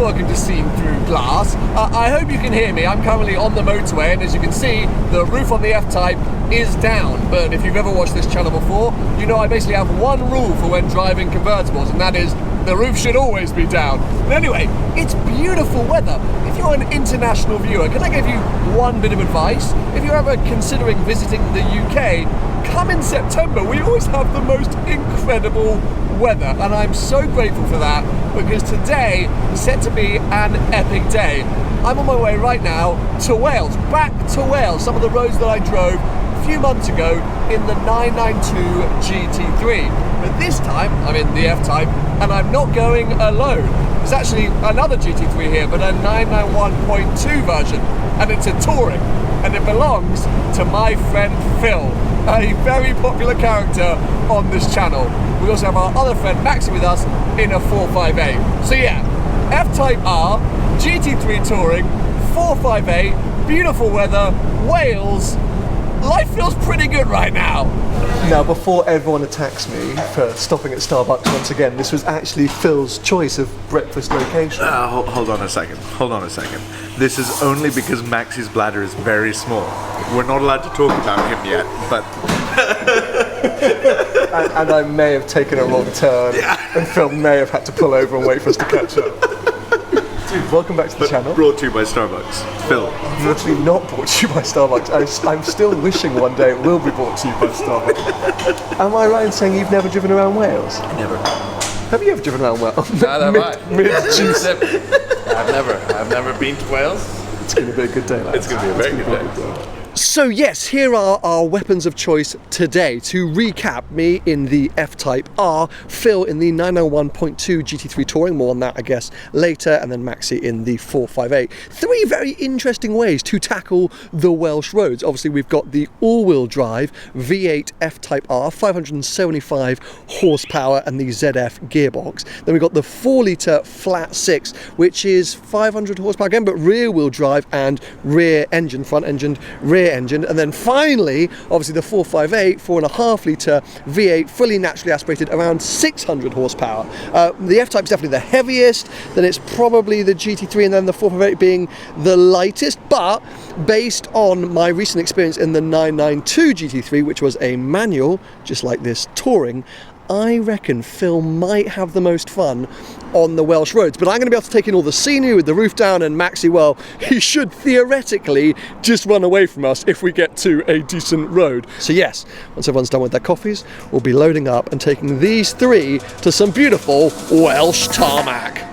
Welcome to Seen Through Glass. I hope you can hear me. I'm currently on the motorway, and as you can see, the roof on the F-Type is down. But if you've ever watched this channel before, you know I basically have one rule for when driving convertibles, and that is the roof should always be down. But anyway, it's beautiful weather. If you're an international viewer, can I give you one bit of advice? If you're ever considering visiting the UK, come in September. We always have the most incredible weather, and I'm so grateful for that, because today is set to be an epic day. I'm on my way right now to Wales, back to Wales, some of the roads that I drove a few months ago in the 992 GT3. But this time I'm in the F-Type, and I'm not going alone. There's actually another GT3 here, but a 991.2 version, and it's a touring, and it belongs to my friend Phil, a very popular character on this channel. We also have our other friend Maxi with us in a 458. So yeah, F-Type R, GT3 Touring, 458, beautiful weather, Wales. Life feels pretty good right now. Now, before everyone attacks me for stopping at Starbucks once again, this was actually Phil's choice of breakfast location. Hold on a second. This is only because Maxi's bladder is very small. We're not allowed to talk about him yet, but... and I may have taken a wrong turn, and Phil may have had to pull over and wait for us to catch up. Dude, welcome back to the channel. Brought to you by Starbucks. Phil. Unfortunately not brought to you by Starbucks. I'm still wishing one day it will be brought to you by Starbucks. Am I right in saying you've never driven around Wales? Never. Have you ever driven around Wales? Not have I. I've never been to Wales. It's going to be a good day, lads. It's going to be a very good day. So yes, here are our weapons of choice today. To recap, me in the F-Type R, Phil in the 991.2 GT3 Touring, more on that I guess later, and then Maxi in the 458. Three very interesting ways to tackle the Welsh roads. Obviously we've got the all-wheel drive V8 F-Type R, 575 horsepower and the ZF gearbox. Then we've got the 4-litre flat 6, which is 500 horsepower again, but rear-wheel drive and rear engine, front engine, rear engine. And then finally, obviously the 458, 4.5 litre V8, fully naturally aspirated, around 600 horsepower. The F-Type is definitely the heaviest, then it's probably the GT3, and then the 458 being the lightest, but based on my recent experience in the 992 GT3, which was a manual, just like this touring, I reckon Phil might have the most fun on the Welsh roads. But I'm going to be able to take in all the scenery with the roof down, and Maxi, well, he should theoretically just run away from us if we get to a decent road. So yes, once everyone's done with their coffees, we'll be loading up and taking these three to some beautiful Welsh tarmac.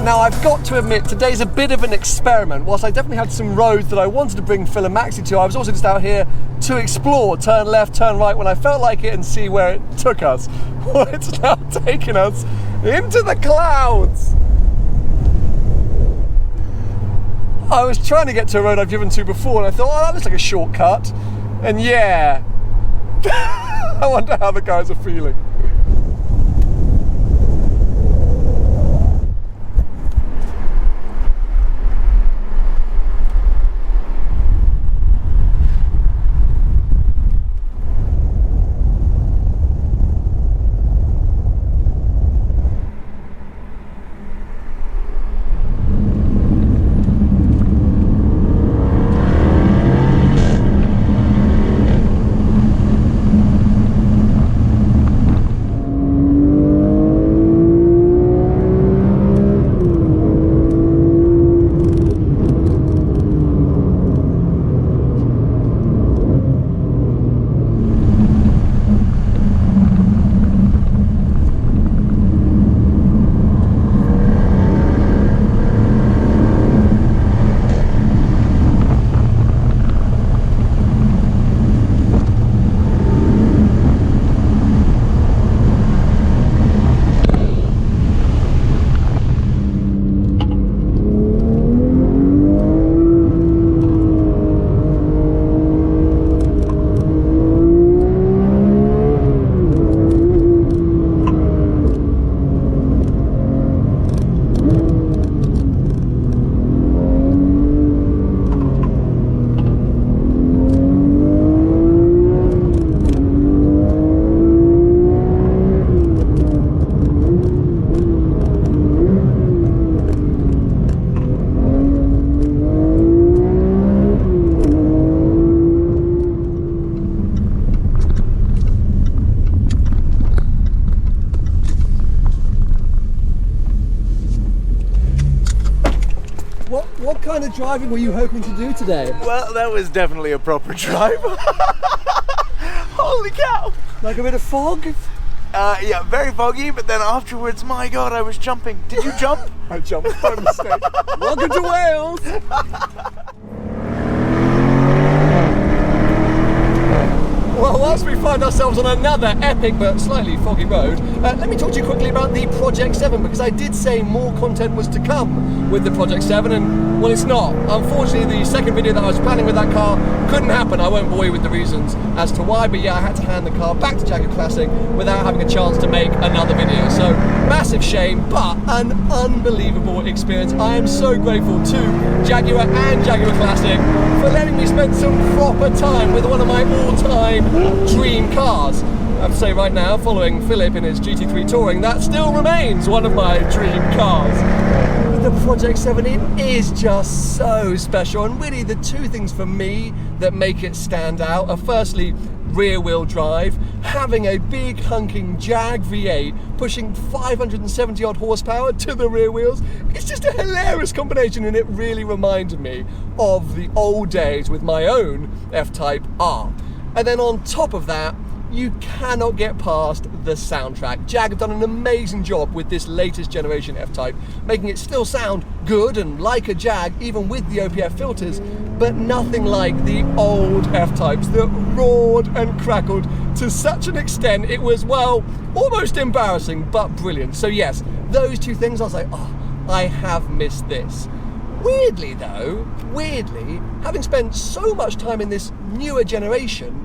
Now I've got to admit, today's a bit of an experiment. Whilst I definitely had some roads that I wanted to bring Phil and Maxi to, I was also just out here to explore, turn left, turn right when I felt like it, and see where it took us. Well, it's now taken us into the clouds. I was trying to get to a road I've driven to before, and I thought, oh, that looks like a shortcut. And yeah, I wonder how the guys are feeling. of driving were you hoping to do today? Well, that was definitely a proper drive. Holy cow! Like a bit of fog? Yeah, very foggy, but then afterwards, my God, I was jumping. Did you jump? I jumped by mistake. Welcome to Wales! Well, whilst we find ourselves on another epic but slightly foggy road, let me talk to you quickly about the Project 7, because I did say more content was to come with the Project 7, and well, it's not. Unfortunately, the second video that I was planning with that car couldn't happen. I won't bore you with the reasons as to why, but yeah, I had to hand the car back to Jaguar Classic without having a chance to make another video. So, massive shame, but an unbelievable experience. I am so grateful to Jaguar and Jaguar Classic for letting me spend some proper time with one of my all-time dream cars. I have to say right now, following Philip in his GT3 Touring, that still remains one of my dream cars. But the Project 7, it is just so special, and really the two things for me that make it stand out are firstly rear wheel drive, having a big hunking Jag V8 pushing 570 odd horsepower to the rear wheels. It's just a hilarious combination, and it really reminded me of the old days with my own F-Type R. And then on top of that, you cannot get past the soundtrack. Jag have done an amazing job with this latest generation F-Type, making it still sound good and like a Jag, even with the OPF filters, but nothing like the old F-Types that roared and crackled to such an extent it was, well, almost embarrassing, but brilliant. So yes, those two things, I was like, oh, I have missed this. Weirdly though, having spent so much time in this newer generation,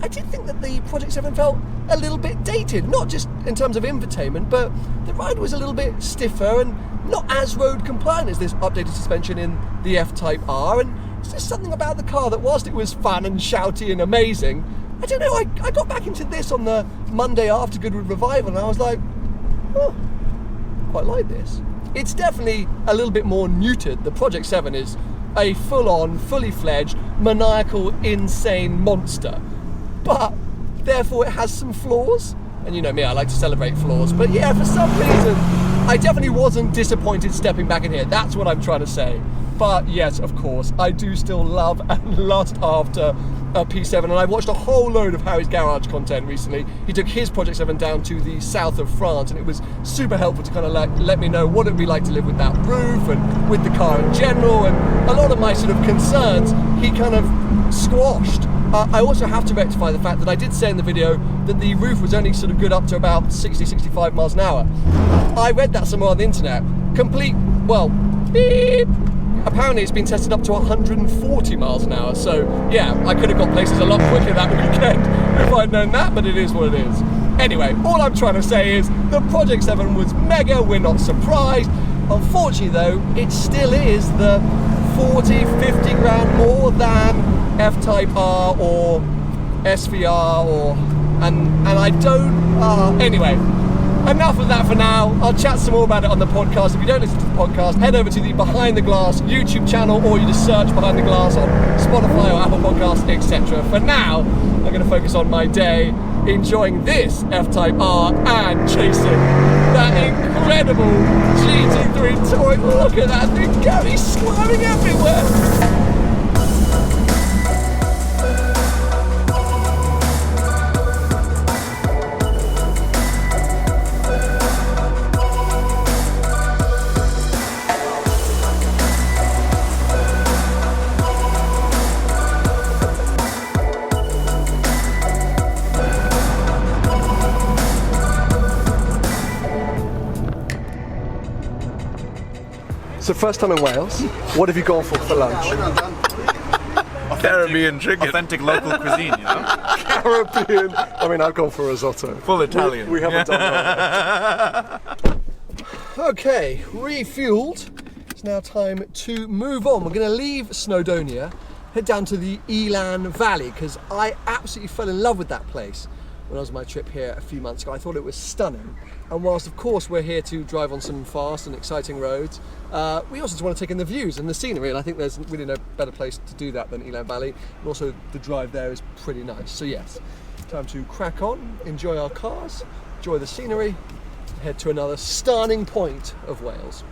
I did think that the Project 7 felt a little bit dated, not just in terms of infotainment, but the ride was a little bit stiffer and not as road compliant as this updated suspension in the F-Type R, and it's just something about the car that whilst it was fun and shouty and amazing, I don't know, I got back into this on the Monday after Goodwood Revival and I was like, oh, quite like this. It's definitely a little bit more neutered. The Project 7 is a full-on, fully fledged, maniacal, insane monster. But therefore it has some flaws, and you know me, I like to celebrate flaws, but yeah, for some reason I definitely wasn't disappointed stepping back in here. That's what I'm trying to say. But yes, of course, I do still love and lust after a P7, and I watched a whole load of Harry's Garage content recently. He took his Project 7 down to the south of France, and it was super helpful to kind of like let me know what it'd be like to live with that roof and with the car in general, and a lot of my sort of concerns he kind of squashed. I also have to rectify the fact that I did say in the video that the roof was only sort of good up to about 60-65 miles an hour. I read that somewhere on the internet. Complete, well, beep. Apparently it's been tested up to 140 miles an hour, so yeah, I could have got places a lot quicker that weekend if I'd known that, but it is what it is. Anyway, all I'm trying to say is the Project 7 was mega, we're not surprised. Unfortunately though, it still is the 40-50 grand more than F-Type R or SVR or and I don't anyway, enough of that for now. I'll chat some more about it on the podcast. If you don't listen to the podcast, head over to the Behind the Glass YouTube channel, or you just search Behind the Glass on Spotify or Apple Podcasts, etc. For now, I'm going to focus on my day enjoying this F-Type R and chasing that incredible GT3 Touring. Look at that thing go, he's swerving everywhere. So first time in Wales, what have you gone for lunch? Caribbean chicken. Authentic local cuisine, you know? Caribbean. I mean, I've gone for risotto. Full Italian. We haven't done that. Okay, refueled. It's now time to move on. We're going to leave Snowdonia, head down to the Elan Valley, because I absolutely fell in love with that place when I was on my trip here a few months ago. I thought it was stunning. And whilst of course we're here to drive on some fast and exciting roads, we also just want to take in the views and the scenery, and I think there's really no better place to do that than Elan Valley, and also the drive there is pretty nice. So yes, time to crack on, enjoy our cars, enjoy the scenery, head to another stunning point of Wales.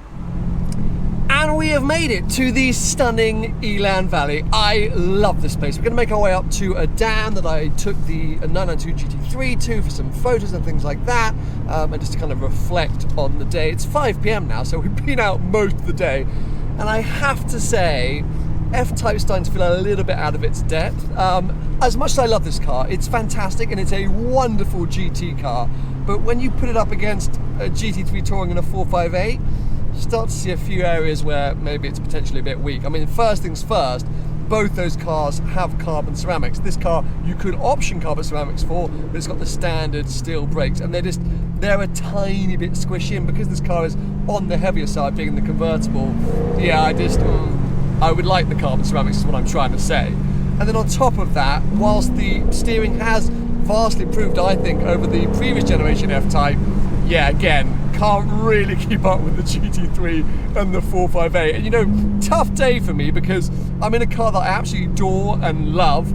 And we have made it to the stunning Elan Valley. I love this place. We're going to make our way up to a dam that I took the 992 GT3 to for some photos and things like that, and just to kind of reflect on the day. It's 5 p.m. now, so we've been out most of the day. And I have to say, F-Type's starting to feel a little bit out of its depth. As much as I love this car, it's fantastic and it's a wonderful GT car, but when you put it up against a GT3 Touring and a 458, you start to see a few areas where maybe it's potentially a bit weak. I mean, first things first, both those cars have carbon ceramics. This car you could option carbon ceramics for, but it's got the standard steel brakes, and they're a tiny bit squishy, and because this car is on the heavier side, being the convertible, yeah, I would like the carbon ceramics is what I'm trying to say. And then on top of that, whilst the steering has vastly improved, I think, over the previous generation F-Type, yeah, again, can't really keep up with the GT3 and the 458. And you know, tough day for me because I'm in a car that I absolutely adore and love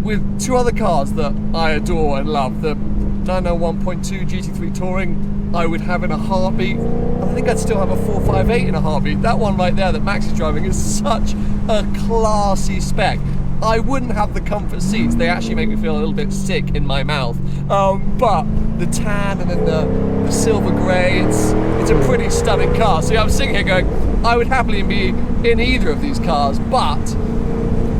with two other cars that I adore and love. The 991.2 GT3 Touring I would have in a heartbeat. And I think I'd still have a 458 in a heartbeat. That one right there that Max is driving is such a classy spec. I wouldn't have the comfort seats. They actually make me feel a little bit sick in my mouth. But the tan and then the silver grey, it's a pretty stunning car. So yeah, I'm sitting here going, I would happily be in either of these cars, but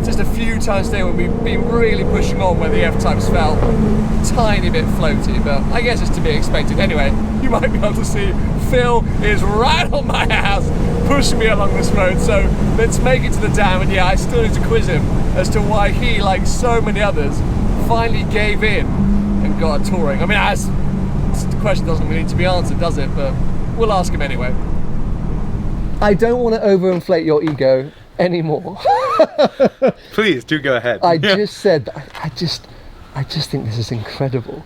just a few times today when we've been really pushing on where the F-Types felt a tiny bit floaty, but I guess it's to be expected. Anyway, you might be able to see Phil is right on my ass, pushing me along this road, so let's make it to the dam. And yeah, I still need to quiz him as to why he, like so many others, finally gave in and got a Touring. I mean, the question doesn't really need to be answered, does it? But we'll ask him anyway. I don't want to overinflate your ego anymore. Please do go ahead. I just said that I just think this is incredible.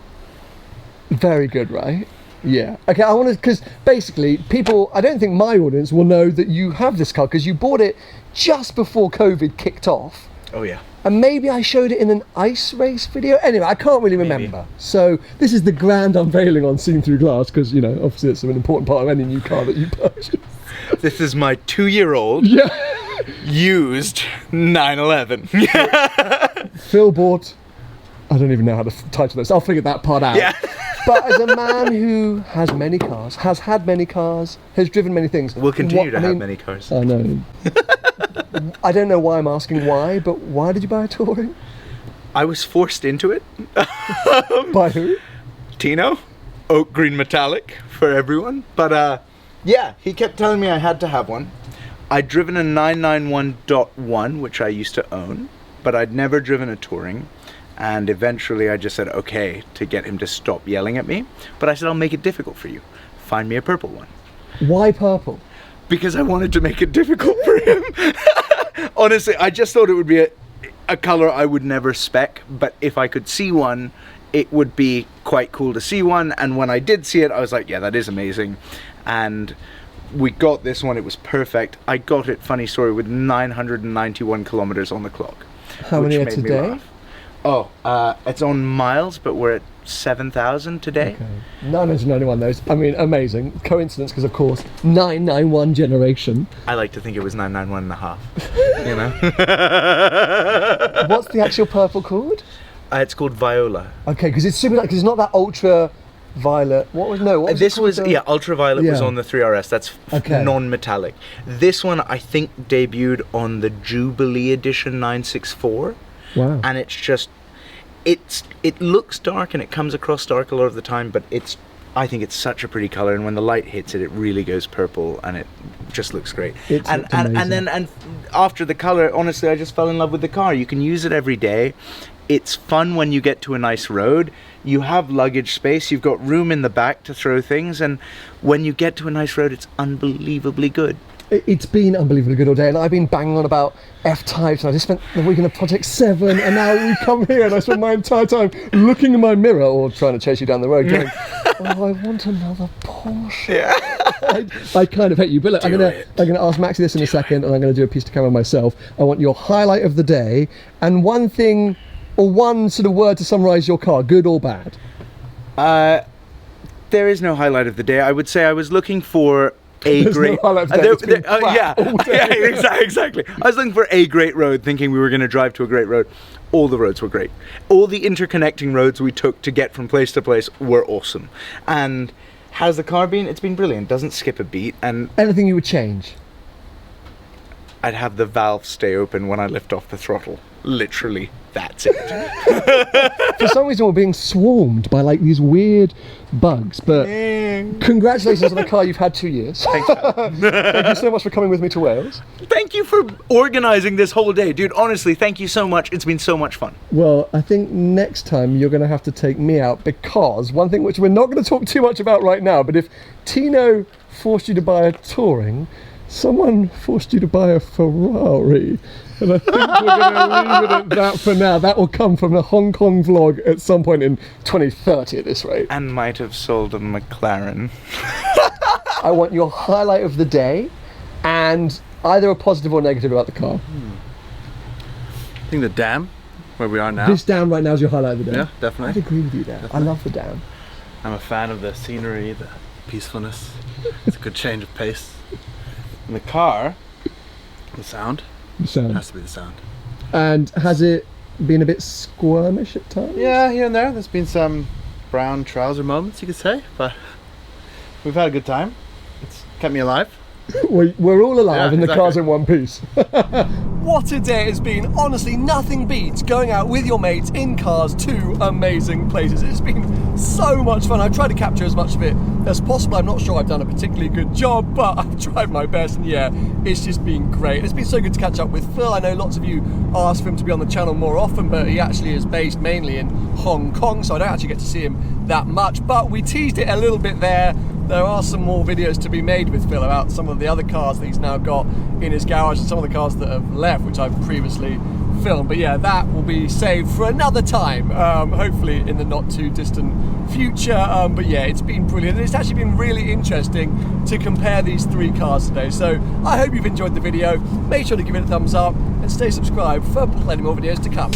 Very good, right? Yeah. Okay, I want to, because basically people, I don't think my audience will know that you have this car because you bought it just before COVID kicked off. Oh yeah. And maybe I showed it in an ice race video. Anyway, I can't really remember. Maybe. So this is the grand unveiling on Seen Through Glass, because, you know, obviously it's an important part of any new car that you purchase. This is my 2-year-old used 911. Phil bought, I don't even know how to title this. I'll figure that part out. Yeah. But as a man who has many cars, has had many cars, has driven many things. We'll continue to have many cars. I know. I don't know why I'm asking why, but why did you buy a Touring? I was forced into it. By who? Tino. Oak green metallic for everyone. But yeah, he kept telling me I had to have one. I'd driven a 991.1, which I used to own, but I'd never driven a Touring. And eventually I just said, okay, to get him to stop yelling at me. But I said, I'll make it difficult for you. Find me a purple one. Why purple? Because I wanted to make it difficult for him. Honestly, I just thought it would be a color I would never spec, but if I could see one, it would be quite cool to see one. And when I did see it, I was like, yeah, that is amazing. And we got this one, it was perfect. I got it, funny story, with 991 kilometers on the clock. How many are today? Oh, it's on miles, but we're at 7,000 today. Okay. 991 those. I mean, amazing. Coincidence, because of course, 991 generation. I like to think it was 991 and a half, you know? What's the actual purple called? It's called Viola. Okay, because it's super, because it's not that ultra violet. What was this was yeah, ultraviolet was on the 3RS. That's non-metallic. This one I think debuted on the Jubilee edition 964. Wow. And it's just, it looks dark and it comes across dark a lot of the time, but I think it's such a pretty color, and when the light hits it, it really goes purple, and it just looks great. And after the color, honestly, I just fell in love with the car. You can use it every day. It's fun when you get to a nice road. You have luggage space. You've got room in the back to throw things, and when you get to a nice road, it's unbelievably good. It's been unbelievably good all day, and I've been banging on about F-Types, and I just spent the weekend of Project 7, and now we come here and I spent my entire time looking in my mirror or trying to chase you down the road going, oh, I want another Porsche. Yeah. I kind of hate you, but look, I'm gonna ask Maxi this in a second, and I'm going to do a piece to camera myself. I want your highlight of the day, and one thing, or one sort of word to summarise your car, good or bad. There is no highlight of the day. I would say I was looking for a There's great. no highlight of the day, it's been Yeah, crap all day. yeah, exactly. I was looking for a great road, thinking we were going to drive to a great road. All the roads were great. All the interconnecting roads we took to get from place to place were awesome. And how's the car been? It's been brilliant. Doesn't skip a beat. And Anything you would change? I'd have the valve stay open when I lift off the throttle. Literally, that's it. For some reason, we're being swarmed by like these weird bugs. But congratulations on the car you've had 2 years. Thanks, Thank you so much for coming with me to Wales. Thank you for organizing this whole day, dude. Honestly, thank you so much. It's been so much fun. Well, I think next time you're going to have to take me out, because one thing which we're not going to talk too much about right now, but if Tino forced you to buy a Touring, someone forced you to buy a Ferrari. And I think we're going to leave it at that for now. That will come from a Hong Kong vlog at some point in 2030 at this rate. And might have sold a McLaren. I want your highlight of the day and either a positive or negative about the car. I think the dam, where we are now. This dam right now is your highlight of the day. Yeah, I'd definitely. agree with you there. I love the dam. I'm a fan of the scenery, the peacefulness. It's a good change of pace. And the car, the sound. The sound. Has to be the sound. And has it been a bit squirmish at times? Yeah, here and there. There's been some brown trouser moments, you could say, but we've had a good time. It's kept me alive. We're all alive Yeah, and the exactly. car's in one piece. What a day it's been. Honestly, nothing beats going out with your mates in cars to amazing places. It's been so much fun. I've tried to capture as much of it as possible. I'm not sure I've done a particularly good job, but I've tried my best, and yeah, it's just been great. It's been so good to catch up with Phil. I know lots of you ask for him to be on the channel more often, but he actually is based mainly in Hong Kong, so I don't actually get to see him that much, but we teased it a little bit there. There are some more videos to be made with Phil about some of the other cars that he's now got in his garage and some of the cars that have left, which I've previously filmed. But yeah, that will be saved for another time, hopefully in the not too distant future. But yeah, it's been brilliant. And it's actually been really interesting to compare these three cars today. So I hope you've enjoyed the video. Make sure to give it a thumbs up and stay subscribed for plenty more videos to come.